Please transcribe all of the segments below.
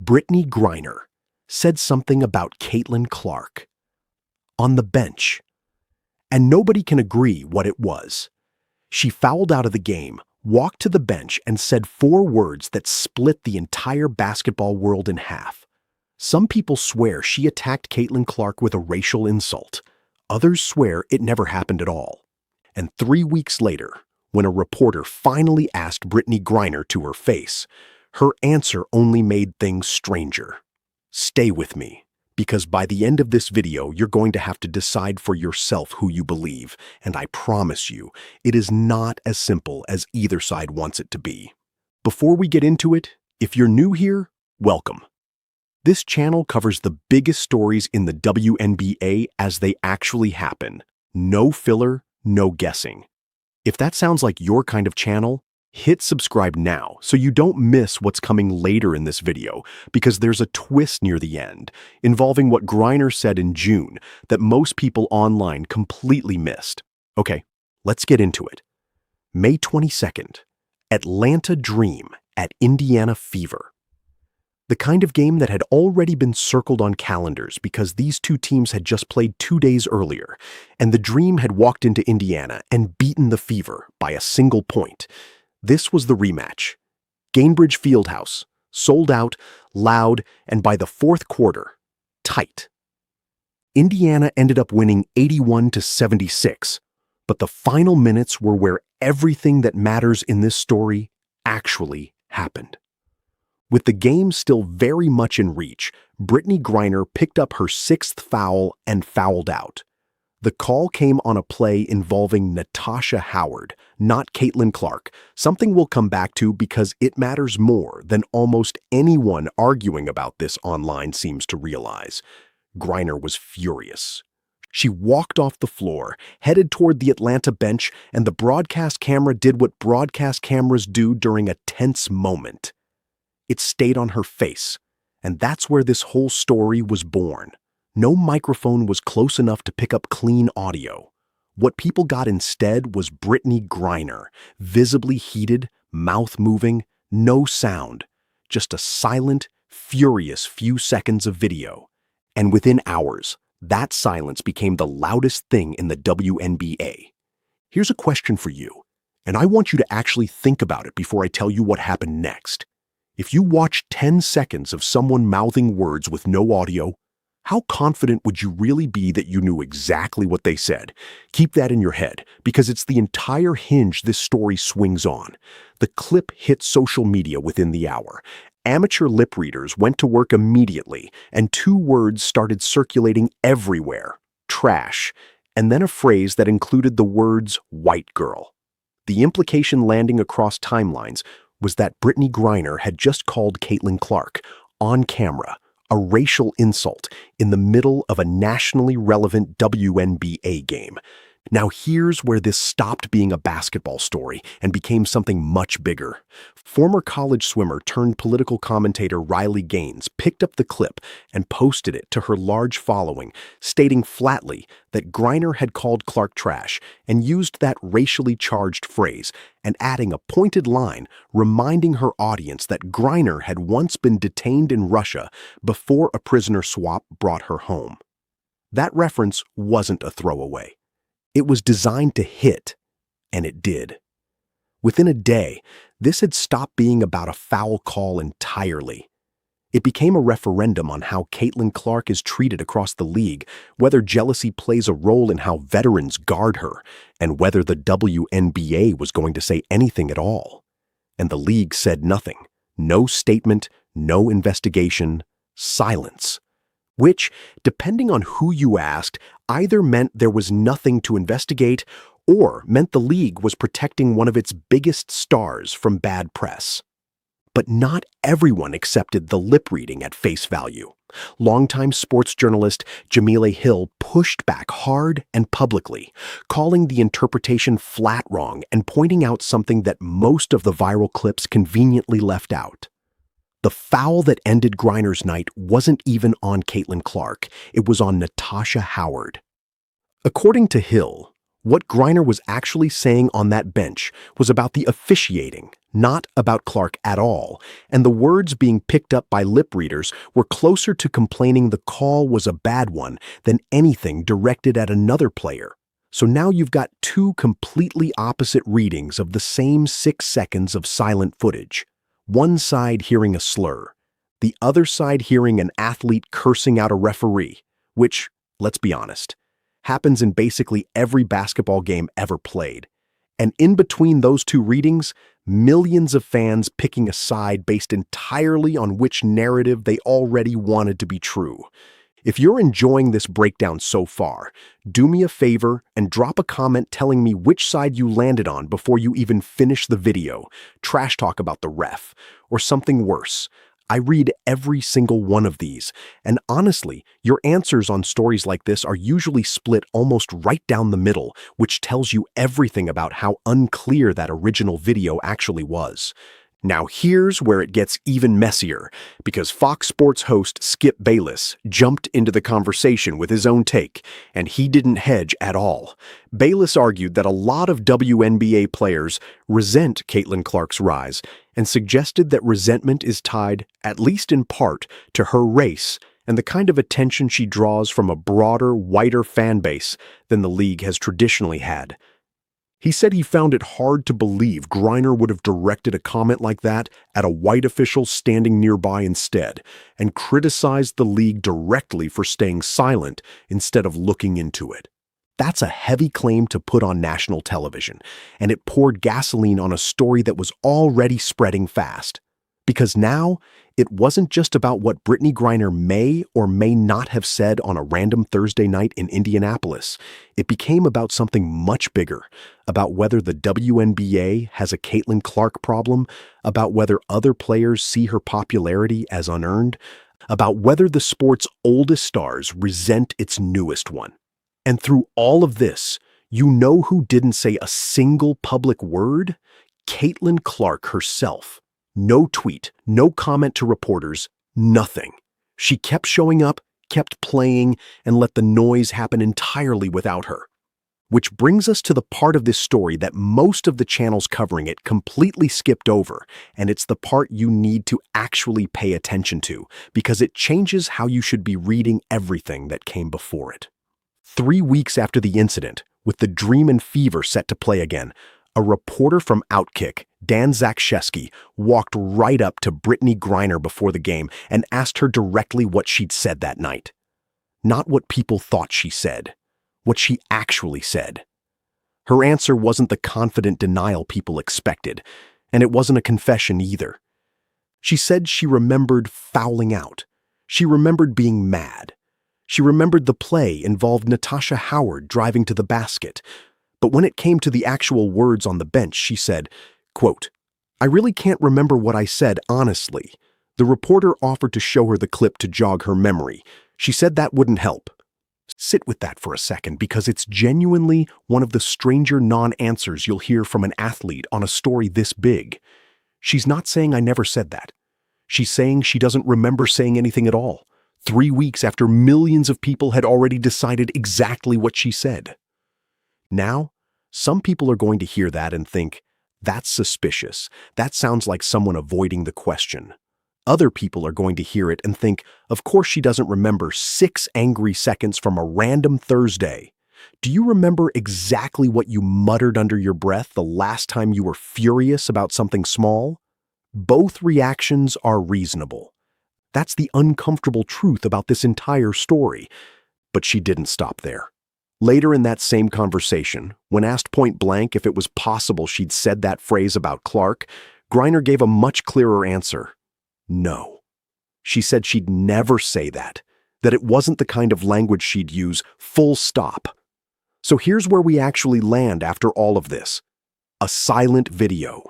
Brittney Griner said something about Caitlin Clark on the bench, and nobody can agree what it was. She fouled out of the game, walked to the bench, and said 4 words that split the entire basketball world in half. Some people swear she attacked Caitlin Clark with a racial insult. Others swear it never happened at all. And 3 weeks later, when a reporter finally asked Brittney Griner to her face, her answer only made things stranger. Stay with me, because by the end of this video, you're going to have to decide for yourself who you believe, and I promise you, it is not as simple as either side wants it to be. Before we get into it, if you're new here, welcome. This channel covers the biggest stories in the WNBA as they actually happen. No filler, no guessing. If that sounds like your kind of channel, hit subscribe now so you don't miss what's coming later in this video, because there's a twist near the end involving what Griner said in June that most people online completely missed. Okay, let's get into it. May 22nd, Atlanta Dream at Indiana Fever. The kind of game that had already been circled on calendars because these two teams had just played 2 days earlier, and the Dream had walked into Indiana and beaten the Fever by a single point. This was the rematch. Gainbridge Fieldhouse, sold out, loud, and by the 4th quarter, tight. Indiana ended up winning 81-76, but the final minutes were where everything that matters in this story actually happened. With the game still very much in reach, Brittney Griner picked up her 6th foul and fouled out. The call came on a play involving Natasha Howard, not Caitlin Clark, something we'll come back to because it matters more than almost anyone arguing about this online seems to realize. Griner was furious. She walked off the floor, headed toward the Atlanta bench, and the broadcast camera did what broadcast cameras do during a tense moment. It stayed on her face, and that's where this whole story was born. No microphone was close enough to pick up clean audio. What people got instead was Brittney Griner, visibly heated, mouth moving, no sound, just a silent, furious few seconds of video. And within hours, that silence became the loudest thing in the WNBA. Here's a question for you, and I want you to actually think about it before I tell you what happened next. If you watched 10 seconds of someone mouthing words with no audio, how confident would you really be that you knew exactly what they said? Keep that in your head, because it's the entire hinge this story swings on. The clip hit social media within the hour. Amateur lip readers went to work immediately, and 2 words started circulating everywhere: trash, and then a phrase that included the words white girl. The implication landing across timelines was that Brittney Griner had just called Caitlin Clark, on camera, a racial insult in the middle of a nationally relevant WNBA game. Now here's where this stopped being a basketball story and became something much bigger. Former college swimmer turned political commentator Riley Gaines picked up the clip and posted it to her large following, stating flatly that Griner had called Clark trash and used that racially charged phrase, and adding a pointed line reminding her audience that Griner had once been detained in Russia before a prisoner swap brought her home. That reference wasn't a throwaway. It was designed to hit, and it did. Within a day, this had stopped being about a foul call entirely. It became a referendum on how Caitlin Clark is treated across the league, whether jealousy plays a role in how veterans guard her, and whether the WNBA was going to say anything at all. And the league said nothing. No statement, no investigation, silence. Which, depending on who you asked, either meant there was nothing to investigate or meant the league was protecting one of its biggest stars from bad press. But not everyone accepted the lip reading at face value. Longtime sports journalist Jamila Hill pushed back hard and publicly, calling the interpretation flat wrong and pointing out something that most of the viral clips conveniently left out. The foul that ended Griner's night wasn't even on Caitlin Clark, it was on Natasha Howard. According to Hill, What Griner was actually saying on that bench was about the officiating, not about Clark at all, and the words being picked up by lip readers were closer to complaining the call was a bad one than anything directed at another player. So now you've got two completely opposite readings of the same 6 seconds of silent footage. One side hearing a slur, the other side hearing an athlete cursing out a referee, which, let's be honest, happens in basically every basketball game ever played. And in between those two readings, millions of fans picking a side based entirely on which narrative they already wanted to be true. If you're enjoying this breakdown so far, do me a favor and drop a comment telling me which side you landed on before you even finish the video, trash talk about the ref, or something worse. I read every single one of these, and honestly, your answers on stories like this are usually split almost right down the middle, which tells you everything about how unclear that original video actually was. Now here's where it gets even messier, because Fox Sports host Skip Bayless jumped into the conversation with his own take, and he didn't hedge at all. Bayless argued that a lot of WNBA players resent Caitlin Clark's rise, and suggested that resentment is tied, at least in part, to her race and the kind of attention she draws from a broader, whiter fan base than the league has traditionally had. He said he found it hard to believe Griner would have directed a comment like that at a white official standing nearby instead, and criticized the league directly for staying silent instead of looking into it. That's a heavy claim to put on national television, and it poured gasoline on a story that was already spreading fast. Because now, it wasn't just about what Brittney Griner may or may not have said on a random Thursday night in Indianapolis. It became about something much bigger, about whether the WNBA has a Caitlin Clark problem, about whether other players see her popularity as unearned, about whether the sport's oldest stars resent its newest one. And through all of this, you know who didn't say a single public word? Caitlin Clark herself. No tweet, no comment to reporters, nothing. She kept showing up, kept playing, and let the noise happen entirely without her. Which brings us to the part of this story that most of the channels covering it completely skipped over, and it's the part you need to actually pay attention to, because it changes how you should be reading everything that came before it. 3 weeks after the incident, with the Dream and Fever set to play again, a reporter from Outkick, Dan Zakrzewski, walked right up to Brittney Griner before the game and asked her directly what she'd said that night. Not what people thought she said, what she actually said. Her answer wasn't the confident denial people expected, and it wasn't a confession either. She said she remembered fouling out. She remembered being mad. She remembered the play involved Natasha Howard driving to the basket. But when it came to the actual words on the bench, she said, quote, "I really can't remember what I said, honestly. The reporter offered to show her the clip to jog her memory. She said that wouldn't help." Sit with that for a second, because it's genuinely one of the stranger non-answers you'll hear from an athlete on a story this big. She's not saying I never said that. She's saying she doesn't remember saying anything at all, 3 weeks after millions of people had already decided exactly what she said. Now, some people are going to hear that and think, that's suspicious. That sounds like someone avoiding the question. Other people are going to hear it and think, of course she doesn't remember 6 angry seconds from a random Thursday. Do you remember exactly what you muttered under your breath the last time you were furious about something small? Both reactions are reasonable. That's the uncomfortable truth about this entire story. But she didn't stop there. Later in that same conversation, when asked point blank if it was possible she'd said that phrase about Clark, Griner gave a much clearer answer. No. She said she'd never say that it wasn't the kind of language she'd use, full stop. So here's where we actually land after all of this. A silent video.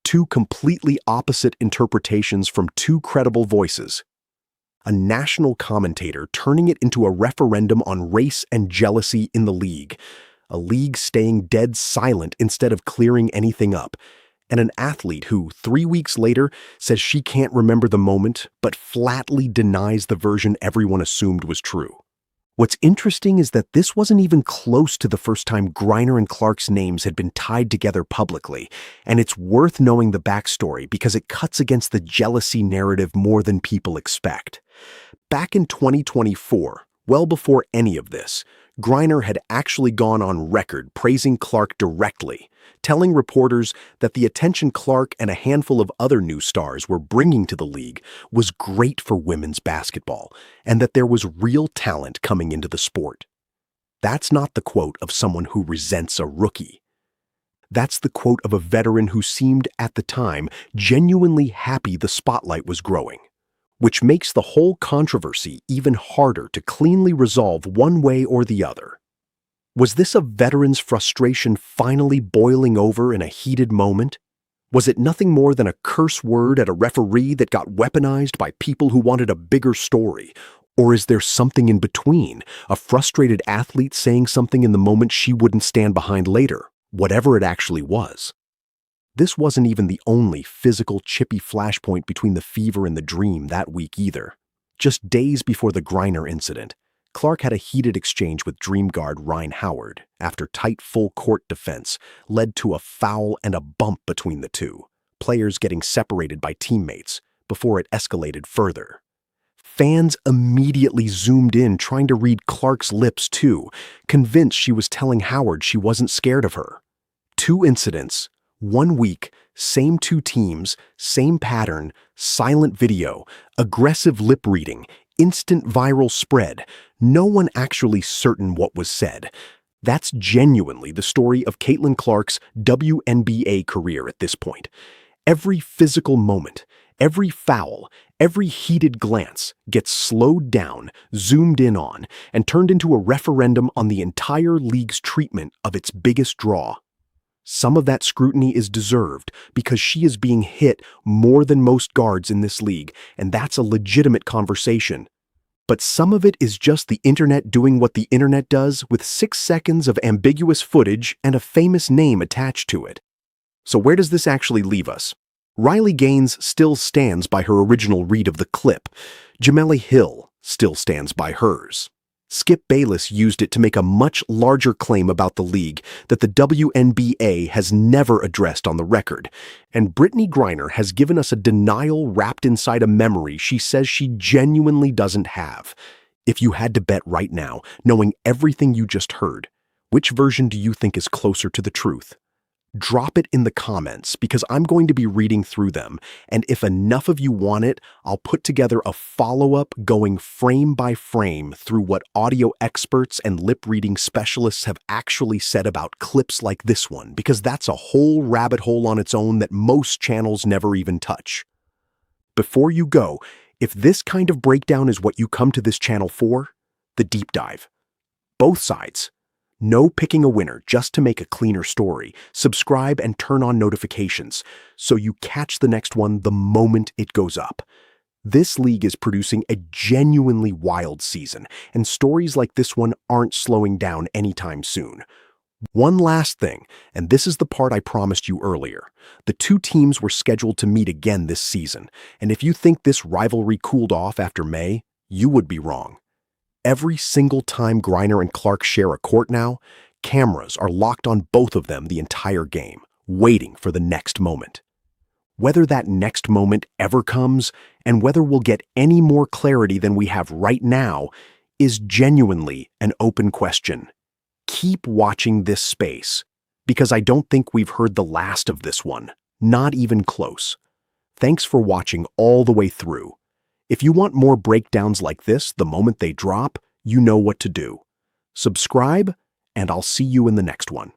2 completely opposite interpretations from 2 credible voices. A national commentator turning it into a referendum on race and jealousy in the league. A league staying dead silent instead of clearing anything up. And an athlete who, 3 weeks later, says she can't remember the moment, but flatly denies the version everyone assumed was true. What's interesting is that this wasn't even close to the first time Griner and Clark's names had been tied together publicly, and it's worth knowing the backstory because it cuts against the jealousy narrative more than people expect. Back in 2024, well before any of this, Griner had actually gone on record praising Clark directly, telling reporters that the attention Clark and a handful of other new stars were bringing to the league was great for women's basketball, and that there was real talent coming into the sport. That's not the quote of someone who resents a rookie. That's the quote of a veteran who seemed, at the time, genuinely happy the spotlight was growing, which makes the whole controversy even harder to cleanly resolve one way or the other. Was this a veteran's frustration finally boiling over in a heated moment? Was it nothing more than a curse word at a referee that got weaponized by people who wanted a bigger story? Or is there something in between, a frustrated athlete saying something in the moment she wouldn't stand behind later, whatever it actually was? This wasn't even the only physical, chippy flashpoint between the Fever and the Dream that week either. Just days before the Griner incident, Clark had a heated exchange with Dream guard Ryan Howard after tight full-court defense led to a foul and a bump between the two, players getting separated by teammates before it escalated further. Fans immediately zoomed in trying to read Clark's lips too, convinced she was telling Howard she wasn't scared of her. 2 incidents, 1 week, same 2 teams, same pattern, silent video, aggressive lip reading, instant viral spread, no one actually certain what was said. That's genuinely the story of Caitlin Clark's WNBA career at this point. Every physical moment, every foul, every heated glance gets slowed down, zoomed in on, and turned into a referendum on the entire league's treatment of its biggest draw. Some of that scrutiny is deserved because she is being hit more than most guards in this league, and that's a legitimate conversation. But some of it is just the internet doing what the internet does with 6 seconds of ambiguous footage and a famous name attached to it. So where does this actually leave us? Riley Gaines still stands by her original read of the clip. Jameli Hill still stands by hers. Skip Bayless used it to make a much larger claim about the league that the WNBA has never addressed on the record, and Brittney Griner has given us a denial wrapped inside a memory she says she genuinely doesn't have. If you had to bet right now, knowing everything you just heard, which version do you think is closer to the truth? Drop it in the comments because I'm going to be reading through them, and if enough of you want it, I'll put together a follow-up going frame by frame through what audio experts and lip-reading specialists have actually said about clips like this one, because that's a whole rabbit hole on its own that most channels never even touch. Before you go, if this kind of breakdown is what you come to this channel for, the deep dive. Both sides. No picking a winner just to make a cleaner story. Subscribe and turn on notifications so you catch the next one the moment it goes up. This league is producing a genuinely wild season, and stories like this one aren't slowing down anytime soon. One last thing, and this is the part I promised you earlier. The 2 teams were scheduled to meet again this season, and if you think this rivalry cooled off after May, you would be wrong. Every single time Griner and Clark share a court now, cameras are locked on both of them the entire game, waiting for the next moment. Whether that next moment ever comes, and whether we'll get any more clarity than we have right now, is genuinely an open question. Keep watching this space, because I don't think we've heard the last of this one, not even close. Thanks for watching all the way through. If you want more breakdowns like this the moment they drop, you know what to do. Subscribe, and I'll see you in the next one.